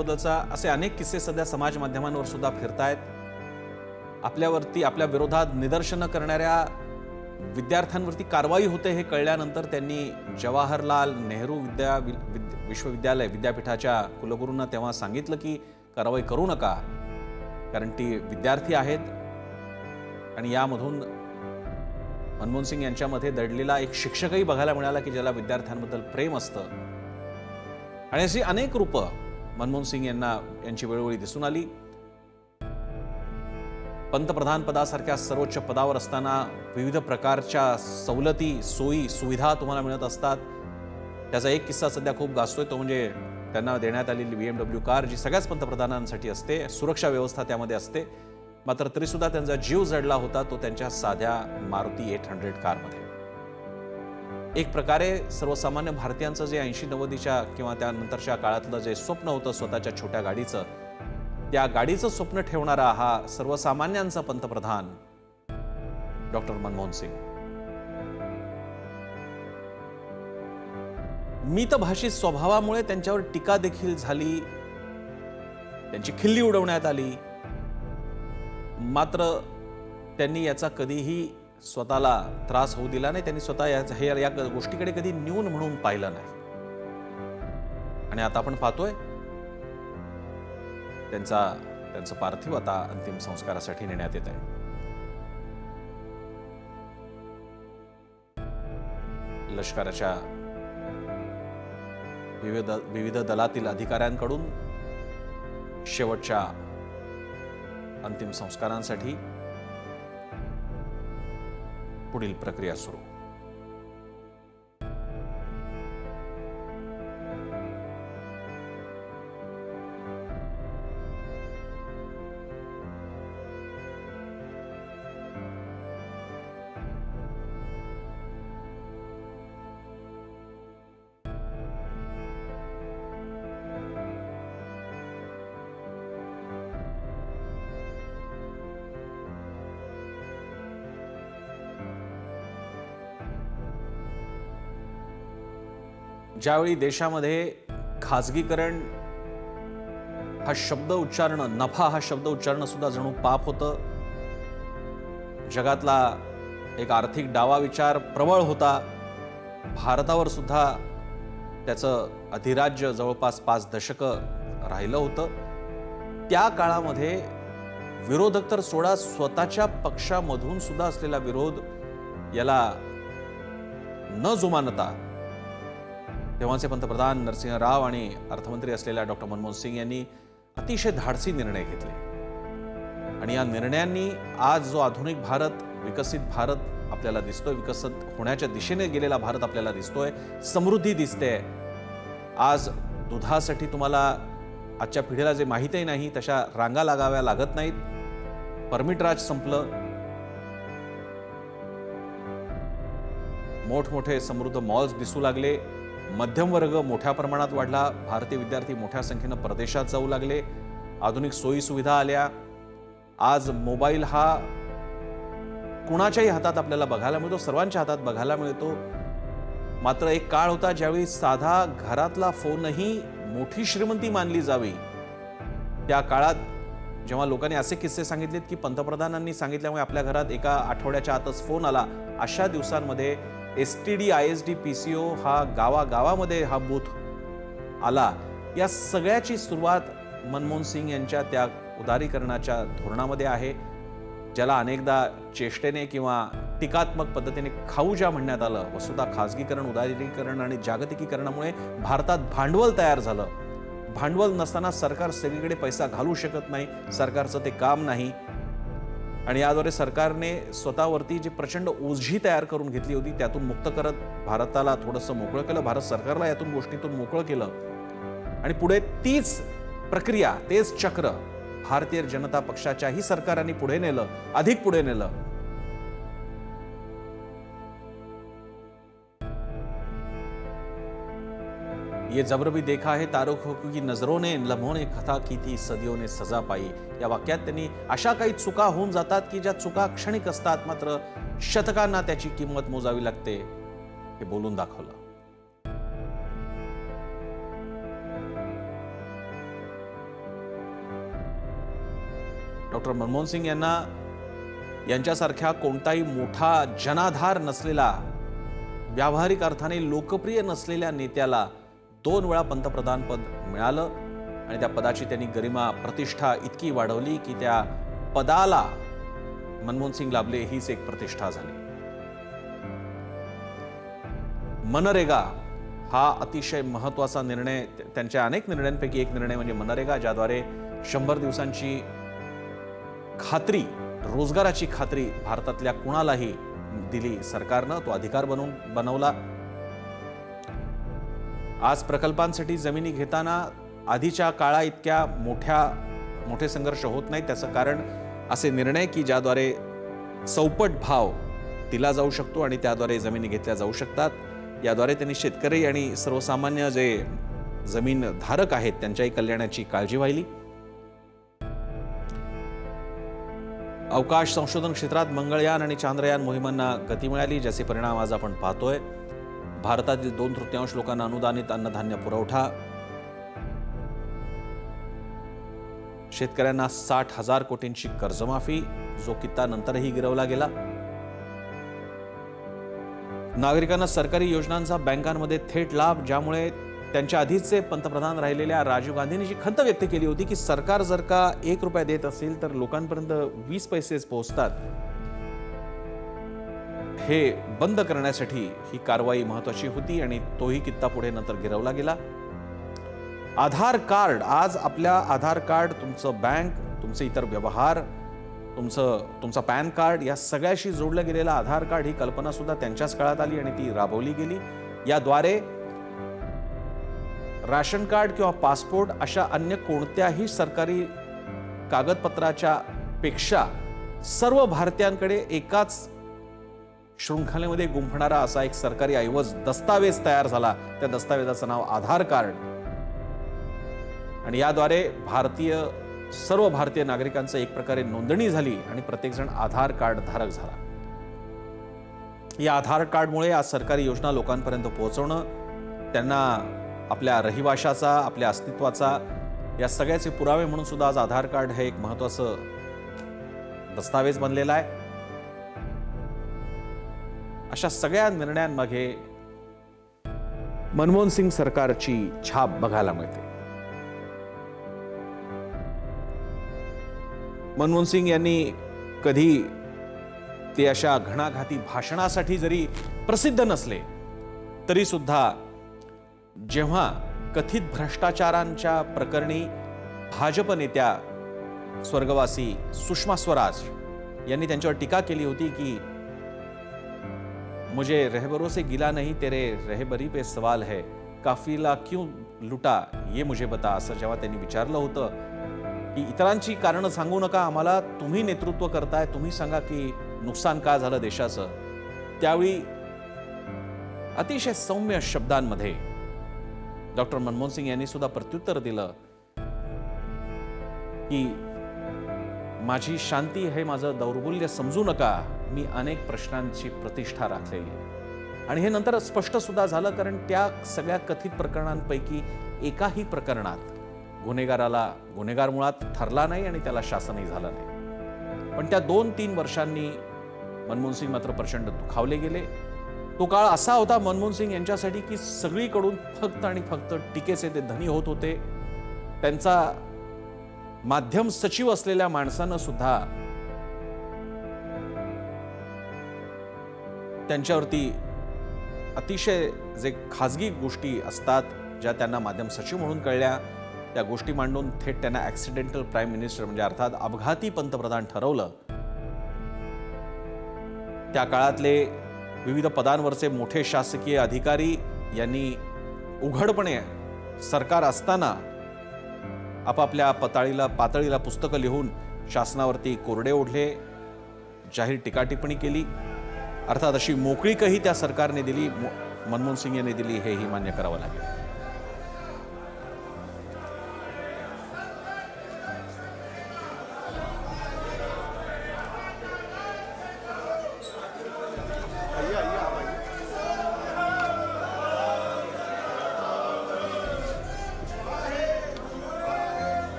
बद्दलचा असे अनेक किस्से सध्या समाज माध्यमांवर सुद्धा फिरतायत। आपल्यावरती आपल्या विरोधात निदर्शनं करणाऱ्या विद्यार्थ्यांवरती कारवाई होते हे कळल्यानंतर त्यांनी जवाहरलाल नेहरू विश्वविद्यालय विद्यापीठाच्या कुलगुरूंना तेव्हा सांगितलं की कारवाई करू नका, कारण ती विद्यार्थी आहेत आणि यामधून मनमोहन सिंग यांच्यामध्ये दडलेला एक शिक्षकही बघायला मिळाला की ज्याला विद्यार्थ्यांबद्दल प्रेम असतं। आणि अशी अनेक रूपं मनमोहन सिंग यांची वेळोवेळी दिसून आली। पंतप्रधान पदासारख्या सर्वोच्च पदावर असताना विविध प्रकारच्या सवलती, सोयी, सुविधा तुम्हाला मिळत असतात। त्याचा एक किस्सा सध्या खूप गाजतोय, तो म्हणजे त्यांना देण्यात आलेली BMW कार, जी सगळ्याच पंतप्रधानांसाठी असते, सुरक्षा व्यवस्था त्यामध्ये असते। मात्र तरी सुद्धा त्यांचा जीव जडला होता तो त्यांच्या साध्या मारुती 800 कारमध्ये। एक प्रकारे सर्वसामान्य भारतीयांचं जे 80-90च्या किंवा त्यानंतरच्या काळातलं जे स्वप्न होतं स्वतःच्या छोट्या गाडीचं, त्या गाडीचं स्वप्न ठेवणारा हा सर्वसामान्यांचा पंतप्रधान डॉक्टर मनमोहन सिंग। मितभाषी स्वभावामुळे त्यांच्यावर टीका देखील झाली, त्यांची खिल्ली उडवण्यात आली, मात्र त्यांनी याचा कधीही स्वतःला त्रास होऊ दिला नाही। त्यांनी स्वतः या गोष्टीकडे कधी न्यून म्हणून पाहिलं नाही। आणि आता आपण पाहतोय त्यांचं पार्थिव आता अंतिम संस्कारासाठी नेण्यात येत आहे। लष्कराच्या विविध दलातील अधिकाऱ्यांकडून शेवटच्या अंतिम संस्कारांसाठी पुढील प्रक्रिया सुरू। ज्यावेळी देशामध्ये खाजगीकरण हा शब्द उच्चारणं, नफा हा शब्द उच्चारणं सुद्धा जणू पाप होतं। जगातला एक आर्थिक डावा विचार प्रबळ होता। भारतावर सुद्धा त्याचं अधिराज्य जवळपास 5 दशकं राहिलं होतं। त्या काळामध्ये विरोधक तर सोडा, स्वतःच्या पक्षामधून सुद्धा असलेला विरोध याला न जुमानता तेव्हाचे पंतप्रधान नरसिंह राव आणि अर्थमंत्री असलेल्या डॉक्टर मनमोहन सिंग यांनी अतिशय धाडसी निर्णय घेतले। आणि या निर्णयांनी आज जो आधुनिक भारत, विकसित भारत आपल्याला दिसतोय, विकसित होण्याच्या दिशेने गेलेला भारत आपल्याला दिसतोय, समृद्धी दिसते। आज दुधासाठी तुम्हाला आजच्या पिढीला जे माहितीही नाही तशा रांगा लागाव्या लागत नाहीत। परमिट राज संपलं। मोठमोठे समृद्ध मॉल्स दिसू लागले। मध्यम वर्ग मोठ्या प्रमाणात वाढला। भारतीय विद्यार्थी मोठ्या संख्येने परदेशात जाऊ लागले। आधुनिक सोयी सुविधा आल्या। आज मोबाईल हा कुणाच्याही हातात आपल्याला बघायला मिळतो, सर्वांच्या हातात बघायला मिळतो। मात्र एक काळ होता ज्यावेळी साधा घरातला फोनही मोठी श्रीमंती मानली जावी। त्या काळात जेव्हा लोकांनी असे किस्से सांगितलेत की पंतप्रधानांनी सांगितल्यामुळे आपल्या घरात एका आठवड्याच्या आतच फोन आला, अशा दिवसांमध्ये STD ISD PCO हा गावागावामध्ये हा बूथ आला। या सगळ्याची सुरुवात मनमोहन सिंग यांच्या त्या उदारीकरणाच्या धोरणामध्ये आहे, ज्याला अनेकदा चेष्टेने किंवा टीकात्मक पद्धतीने खाऊजा म्हणण्यात आलं। वस्तुतः खाजगीकरण, उदारीकरण आणि जागतिकीकरणामुळे भारतात भांडवल तयार झालं। भांडवल नसताना सरकार सगळीकडे पैसा घालू शकत नाही, सरकारचं ते काम नाही। आणि याद्वारे सरकारने स्वतःवरती जी प्रचंड ओझी तयार करून घेतली होती त्यातून मुक्त करत भारताला थोडंसं मोकळं केलं, भारत सरकारला यातून गोष्टीतून मोकळं केलं। आणि पुढे तीच प्रक्रिया, तेच चक्र भारतीय जनता पक्षाच्याही सरकारांनी पुढे नेलं, अधिक पुढे नेलं। ये जबर भी देखा है तारुखों की नजरों ने, लम्हों ने कथा की थी सदियों ने सजा पाई। या वाक्यात त्यांनी अशा काही चुका होऊन जातात की ज्या चुका क्षणिक असतात, मात्र शतकांना त्याची किंमत मोजावी लागते, हे बोलून दाखवलं। डॉक्टर मनमोहन सिंग यांच्यासारख्या कोणताही मोठा जनाधार नसलेला, व्यावहारिक अर्थाने लोकप्रिय नसलेल्या नेत्याला 2 वेळा पंतप्रधान पद मिळालं आणि त्या पदाची त्यांनी गरिमा प्रतिष्ठा इतकी वाढवली की त्या पदाला मनमोहन सिंग लाभले हीच एक प्रतिष्ठा झाली. मनरेगा हा अतिशय महत्त्वाचा निर्णय, त्यांच्या अनेक निर्णयांपैकी एक निर्णय म्हणजे मनरेगा, ज्याद्वारे 100 दिवसांची खात्री, रोजगाराची खात्री भारतातल्या कुणालाही दिली सरकारनं. तो अधिकार बनवला. आज प्रकल्पांसाठी जमिनी घेताना आधीच्या काळा इतक्या मोठे संघर्ष होत नाहीत. त्याचं कारण असे निर्णय की ज्याद्वारे चौपट भाव दिला जाऊ शकतो आणि त्याद्वारे जमिनी घेतल्या जाऊ शकतात. याद्वारे त्यांनी शेतकरी आणि सर्वसामान्य जे जमीन धारक आहेत त्यांच्याही कल्याणाची काळजी वाहिली. अवकाश संशोधन क्षेत्रात मंगळयान आणि चांद्रयान मोहिमांना गती मिळाली, ज्याचे परिणाम आज आपण पाहतोय. भारतातील 2/3 लोकांना अनुदानित अन्नधान्य पुरवठा, शेतकऱ्यांना 60,000 कोटींची कर्जमाफी, जो कित्ता नंतरही गिरवला गेला. नागरिकांना सरकारी योजनांचा बँकांमध्ये थेट लाभ, ज्यामुळे त्यांच्या आधीचे पंतप्रधान राहिलेल्या राजीव गांधींनी जी खंत व्यक्त केली होती की सरकार जर का 1 रुपया देत असेल तर लोकांपर्यंत 20 पैसेच पोहोचतात, हे बंद करण्यासाठी ही कारवाई महत्त्वाची होती आणि तोही कित्ता पुढे नंतर गिरवला गेला. आधार कार्ड, आज आपल्या आधार कार्ड, तुमचं बँक, तुमचे इतर व्यवहार, तुमचा पॅन कार्ड, या सगळ्याशी जोडलं गेलेलं आधार कार्ड, ही कल्पना सुद्धा त्यांच्याच काळात आली आणि ती राबवली गेली. याद्वारे राशन कार्ड किंवा पासपोर्ट अशा अन्य कोणत्याही सरकारी कागदपत्राच्या पेक्षा सर्व भारतीयांकडे एकाच शृंखलेमध्ये गुंफणारा असा एक सरकारी ऐवज दस्तावेज तयार झाला. त्या दस्तावेजाचं नाव आधार कार्ड आणि याद्वारे सर्व भारतीय नागरिकांचं एक प्रकारे नोंदणी झाली आणि प्रत्येकजण आधार कार्ड धारक झाला. या आधार कार्डमुळे आज सरकारी योजना लोकांपर्यंत पोहोचवणं, त्यांना आपल्या रहिवाशाचा, आपल्या अस्तित्वाचा, या सगळ्याचे पुरावे म्हणून सुद्धा आज आधार कार्ड हे एक महत्त्वाचं दस्तावेज बनलेला आहे. अशा सगळ्या निर्णयांमागे मनमोहन सिंग सरकारची छाप बघायला मिळते. मनमोहन सिंग यांनी कधी ते अशा घणाघाती भाषणासाठी जरी प्रसिद्ध नसले तरी सुद्धा जेव्हा कथित भ्रष्टाचारांच्या प्रकरणी भाजप नेत्या स्वर्गवासी सुषमा स्वराज यांनी त्यांच्यावर टीका केली होती की मुझे रहबरों से गिला नहीं, तेरे रहबरी पे सवाल है, काफिला क्यों लुटा ये मुझे बता, असं जेव्हा त्यांनी विचारलं होतं की इतरांची कारणं सांगू नका आम्हाला, तुम्ही नेतृत्व करताय, तुम्ही सांगा की नुकसान का झालं देशाचं, त्यावेळी अतिशय सौम्य शब्दांमध्ये डॉक्टर मनमोहन सिंग यांनी सुद्धा प्रत्युत्तर दिलं की माझी शांती हे माझं दौर्बल्य समजू नका, मी अनेक प्रश्नांची प्रतिष्ठा राखलेली आहे. आणि हे नंतर स्पष्ट सुद्धा झालं, कारण त्या सगळ्या कथित प्रकरणांपैकी एकाही प्रकरणात गुन्हेगार मुळात ठरला नाही आणि त्याला शासनही झालं नाही. पण त्या 2-3 वर्षांनी मनमोहन सिंग मात्र प्रचंड दुखावले गेले. तो काळ असा होता मनमोहन सिंग यांच्यासाठी की सगळीकडून फक्त आणि फक्त टीकेचे ते धनी होत होते. त्यांचा माध्यम सचिव असलेल्या माणसानं सुद्धा त्यांच्यावरती अतिशय जे खाजगी गोष्टी असतात ज्या त्यांना माध्यम सचिव म्हणून कळल्या, त्या गोष्टी मांडून थेट त्यांना ऍक्सिडेंटल प्राईम मिनिस्टर म्हणजे अर्थात अपघाती पंतप्रधान ठरवलं. त्या काळातले विविध पदांवरचे मोठे शासकीय अधिकारी यांनी उघडपणे सरकार असताना आपापल्या पातळीला पुस्तकं लिहून शासनावरती कोरडे ओढले, जाहीर टीका टिप्पणी केली. अर्थात अशी मोकळीकही त्या सरकारने दिली, मनमोहन सिंग यांनी दिली, हेही मान्य करावं लागेल.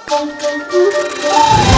Thank you.